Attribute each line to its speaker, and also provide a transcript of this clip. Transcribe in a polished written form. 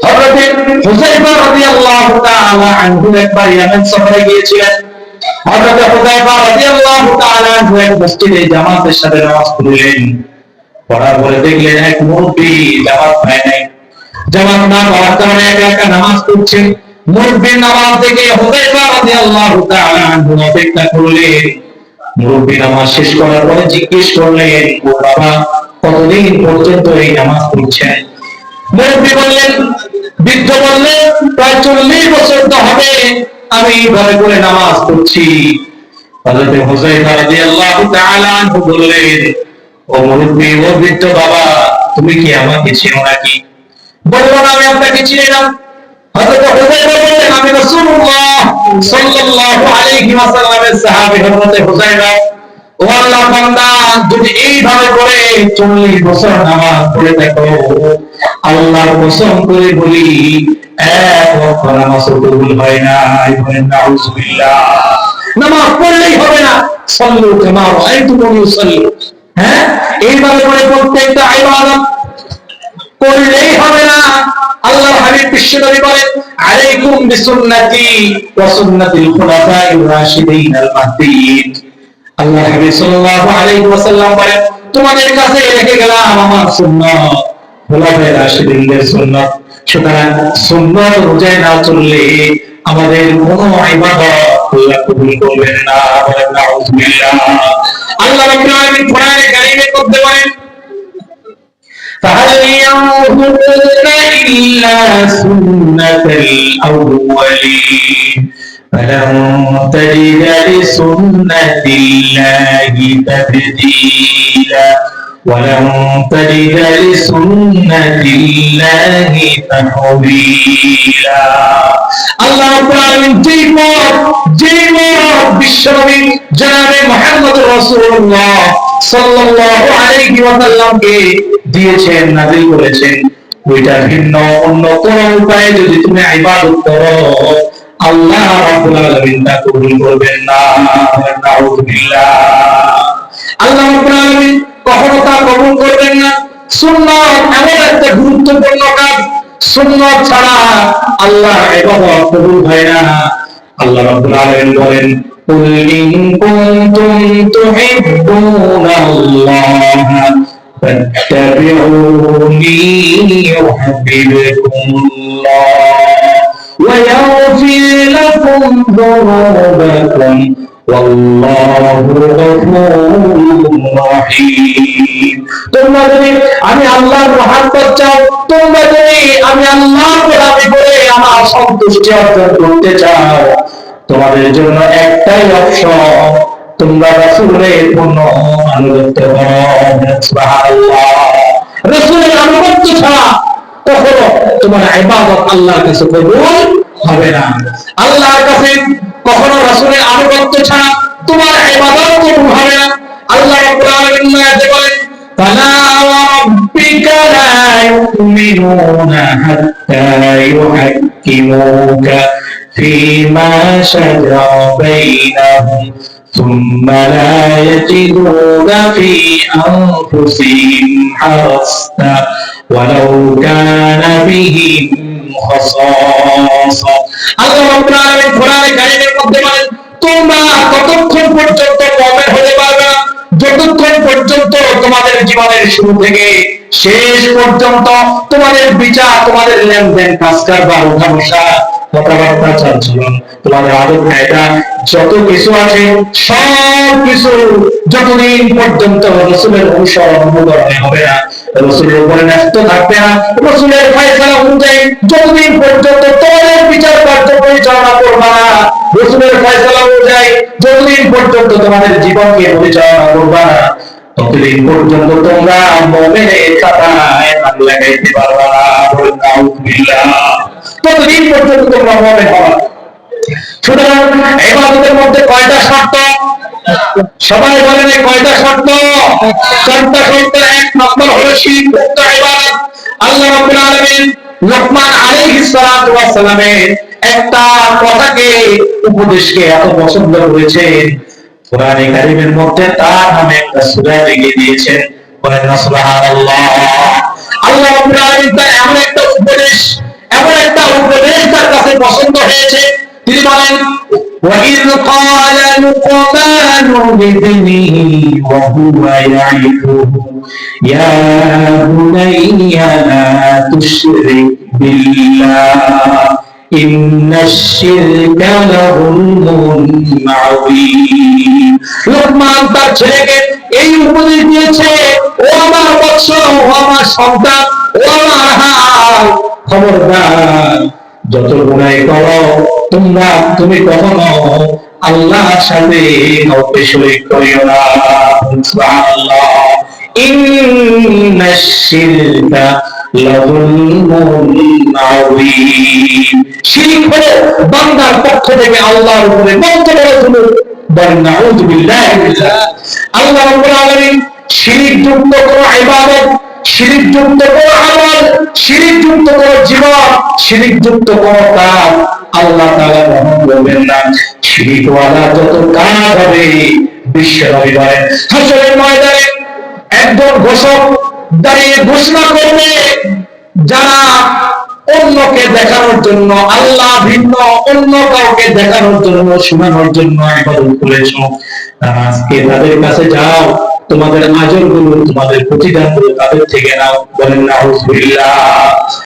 Speaker 1: হযরত হুযায়ফা রাদিয়াল্লাহু তাআলা আনহু একবার ইয়ামান সফরে গিয়েছিলেন। হযরত হুযায়ফা রাদিয়াল্লাহু তাআলা আনহু এক মসজিদে জামাতের সাথে নামাজ পড়লেন। পড়ার পরে দেখলেন এক মুরব্বি জামাত পায় নাই। জামাত না পাওয়ার কারণে একা একা নামাজ পড়ছে। মুরব্বির নামাজ দেখে হুযায়ফা রাদিয়াল্লাহু তাআলা আনহু অপেক্ষা করলেন। মুরব্বি নামাজ শেষ করার পরে জিজ্ঞেস করলেন, ও বাবা, কতদিন পর্যন্ত এই নামাজ পড়ছেন? মুরব্বি বললেন, বৃদ্ধ বললেন, প্রায় 40 বছর তো হবে আমি এইভাবে করে নামাজ পড়ছি। হযরত হুযায়ফা রাদিয়াল্লাহু তাআলা আনহু বললেন, ও মুরব্বি, ও বৃদ্ধ বাবা, তুমি কি আমাকে চেনো নাকি? বলল না, আমি আপনাকে চিনি না। হযরত হুযায়ফা বললেন, আমি রাসূলুল্লাহ সাল্লাল্লাহু আলাইহি ওয়াসাল্লামের সাহাবী হযরত হুযায়ফা। ও আল্লাহর বান্দা, যদি এইভাবে করে 40 বছর নামাজ পড়ে থাকো, আল্লাহর কসম করে বলি এক ওয়াক্ত নামাজ কবুল হয় না। বলেন নাউযুবিল্লাহ। নামাজ পড়লেই হবে না। সাল্লু কামা রাআইতুমুনি উসাল্লি। হ্যাঁ, এইভাবে করে প্রত্যেকটা ইবাদত করলেই হবে না। আল্লাহর হাবিব বিশ্বনবী বলেন, আলাইকুম বিসুন্নতি ওয়া সুন্নাতিল খুলাফায়ে রাশিদিন আল মাহদিয়িন। আল্লাহর হাবিব সাল্লাল্লাহু আলাইহি ওয়াসাল্লাম বলেন, তোমাদের কাছে রেখে গেলাম আমার সুন্নাত, খুলাফায়ে রাশিদিনদের সুন্নাত। সুতরাং সুন্নাত অনুযায়ী না চললে আমাদের কোনো ইবাদত আল্লাহ কবুল করবেন না। বলেন নাউযুবিল্লাহ। আল্লাহ রাব্বুল আলামিন কোরআনে কারীমের মধ্যে বলেন, فهل ينظرون إلا سنة الأولين فلن تجد لسنة الله تبديلا ولن تجد لسنة الله تحويلا। আল্লাহ রাব্বুল আলামিন যেই বিশ্বনবী জনাবে মুহাম্মদ রাসূলুল্লাহ সাল্লাল্লাহু আলাইহি ওয়াসাল্লামকে দিয়েছেন, নাযিল করেছেন, ওইটা ভিন্ন অন্য কোন উপায়ে যদি তুমি ইবাদত করো, আল্লাহ রাব্বুল আলামিন তা কবুল করবেন না। নাউযুবিল্লাহ। আল্লাহ রাব্বুল আলামিন কখনো তা কবুল করবেন না। সুন্নাত এমন একটা গুরুত্বপূর্ণ কাজ, সুন্নাত ছাড়া আল্লাহর ইবাদত কবুল হয় না। আল্লাহ রাব্বুল আলামিন বলেন, কুল ইন কুনতুম তুহিব্বুনাল্লাহ ফাত্তাবিউনি ইউহিব্বুকুমুল্লাহ ওয়া ইয়াগফির লাকুম যুনুবাকুম ওয়াল্লাহু গফুরুর রহিম। তোমরা যদি আমি আল্লাহর মহব্বত চাও, তোমরা যদি আমি আল্লাহর গোলামি করে আমার সন্তুষ্টি অর্জন করতে চাও, তোমাদের জন্য একটাই অপশন, তোমরা রাসূলের পূর্ণ আনুগত্য করো। সুবহানাল্লাহ। রাসূলের আনুগত্য ছাড়া কখনো তোমার ইবাদত আল্লাহর কাছে কবুল হবে না। আল্লাহর কাছে কখনো রাসূলের আনুগত্য ছাড়া তোমার ইবাদত কবুল হবে না। আল্লাহ রাব্বুল আলামিন আয়াতে বলেন, ফালা রাব্বিকা লা ইউমিনুনা হাত্তা ইউহাক্কিমুকা ফীমা শাজারা বাইনাহুম ثم لا يجدون في أنفسهم حرجا ولو كان بهم خصاصة। আল্লাহ রাব্বুল আলামিন কোরআনে কারীমের মধ্যে বলেন, তোমরা ততক্ষণ পর্যন্ত মুমিন হতে পারবে না যতক্ষণ পর্যন্ত তোমাদের জীবনের শুরু থেকে শেষ পর্যন্ত তোমাদের বিচার, তোমাদের লেনদেন, কাজ কারবার, ওঠা বসা, কথাবার্তা, চালচলন, তোমাদের আদব কায়দা যত কিছু আছে সব কিছু যতদিন পর্যন্ত রাসূলের অনুসরণ অনুকরণে হবে না, রাসূলের উপরে ন্যস্ত থাকবে না, রাসূলের ফয়সালা অনুযায়ী যতদিন পর্যন্ত তোমাদের বিচার কার্য পরিচালনা করবে না, রাসূলের ফয়সালা অনুযায়ী যতদিন পর্যন্ত তোমাদের জীবনকে পরিচালনা করবে না, ততদিন পর্যন্ত তোমরা মুমিনের খাতায় নাম লাগাইতে পারবে না। বলেন নাউযুবিল্লাহ। ততদিন পর্যন্ত তোমরা মুমিন হবে। সুতরাং ইবাদতের মধ্যে কয়টা শর্ত? সবাই বলেন কয়টা শর্ত? চারটা শর্ত। এক নম্বর হলো শিরক মুক্ত ইবাদত। আল্লাহ রাব্বুল আলামিন লোকমান আলাইহিস সালাতু ওয়াস সালামের একটা কথাকে, উপদেশকে এত পছন্দ করেছেন, কোরআনে কারীমের মধ্যে তার নামে একটা সূরা লিখে দিয়েছেন। বলেন সুবহানাল্লাহ। আল্লাহ রাব্বুল আলামিন তার এমন একটা উপদেশ হয়েছে। তিনি বলেন وَإِذْ قَالَ لُقْمَانُ لِابْنِهِ وَهُوَ يَعِظُهُ يَا بُنَيَّ لَا تُشْرِكْ بِاللَّهِ إِنَّ الشِّرْكَ لَظُلْمٌ عَظِيمٌ। লোকমান তার ছেলেকে এই উপদেশ দিয়েছে, ও আমার বৎস, ও আমার সন্তান, ও আমার হাত, খবরদার যত গুনাহ করো তুমি কখনো আল্লাহর সাথে কাউকে শরীক করিও না। সুবহানাল্লাহ। ইন্নাশ শিরকা লাযুলমুন আযীম। শিরক হলো বান্দার পক্ষ থেকে আল্লাহর উপরে কত বড় জুলুম। বলেন নাউযু বিল্লাহি মিনাল্লাহ। আল্লাহ রাব্বুল আলামিন শিরক যুক্ত কোনো ইবাদত, শিরক যুক্ত কোনো আমল, শিরক যুক্ত কোনো জীবন, শিরক যুক্ত কোনো কাজ আল্লাহ তাআলা গ্রহণ করবেন না। শিরক ওয়ালা যত কাজ হবে, বিশ্বনবী বলেন হাসরের ময়দানে একজন ঘোষক দাঁড়িয়ে ঘোষণা করবে, যারা অন্যকে দেখানোর জন্য, আল্লাহ ভিন্ন অন্য কাউকে দেখানোর জন্য, শোনানোর জন্য ইবাদত করেছো, তারা আজকে তাদের কাছে যাও, তোমাদের আজরগুলো, তোমাদের প্রতিদানগুলো তাদের থেকে নাও। বলেন নাউযুবিল্লাহ।